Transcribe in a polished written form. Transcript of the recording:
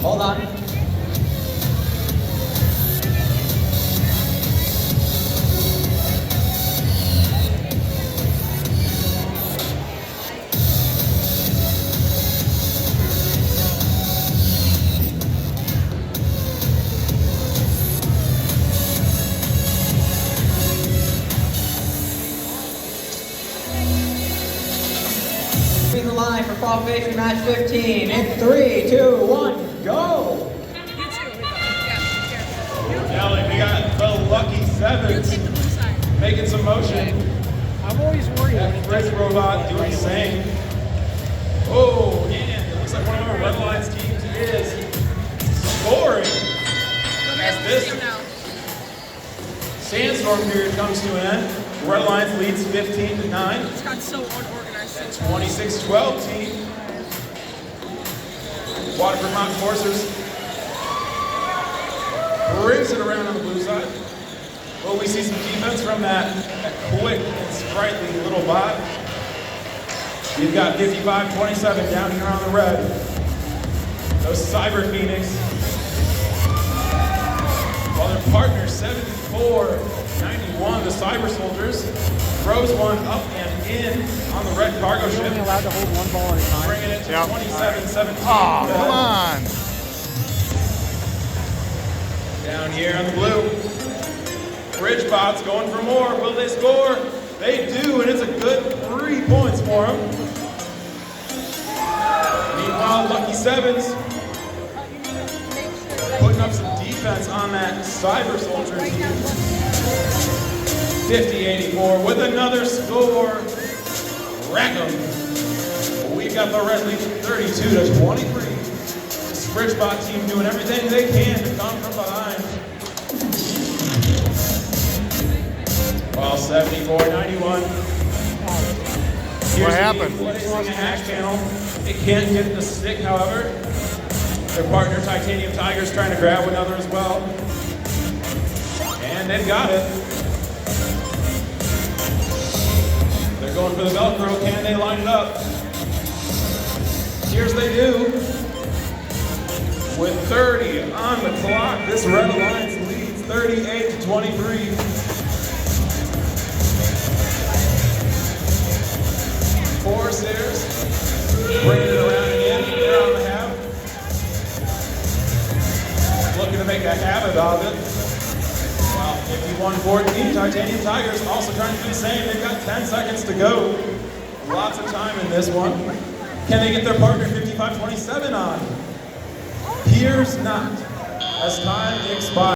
Hold on. In the line for qualification match 15 in 3, 2, 1, go! Ellie, we got the lucky sevens making some motion. I'm always worried. That FridgeBot doing the same. Oh, and it looks like one of our Red Lions teams is scoring as this sandstorm period comes to an end. Red Lions leads 15-9. It's got so unorganized. 26-12 team. Waterford Mountain Forcers brings it around on the blue side. Well, we see some defense from that quick and sprightly little bot. You've got 55-27 down here on the red. Those Cyber Phoenix. While their partner 74-91, the Cyber Soldiers, throws one up and in on the red cargo ship. You're only allowed to hold one ball at a time. Bringing it to 27-17. Oh, come on. Down here on the blue. FridgeBot's going for more. Will they score? They do, and it's a good 3 points for them. Meanwhile, Lucky Sevens putting up some defense on that Cyber Soldiers team. 50-84 with another score. Rackham. We've got the red lead 32-23. This FridgeBot team doing everything they can to come from behind. Well, 74-91. What happened? Placing a hash panel. It can't get the stick, however. Their partner, Titanium Tigers, trying to grab another as well. And they've got it. They're going for the Velcro. Can they line it up? Here's they do. With 30 on the clock, this Red Alliance leads 38-23. Forcers bringing it around again. They're on the half. Looking to make a habit of it. Well, 51-14, Titanium Tigers also trying to do the same. They've got 10 seconds to go. Lots of time in this one. Can they get their partner 55-27 on? Here's not, as time expires.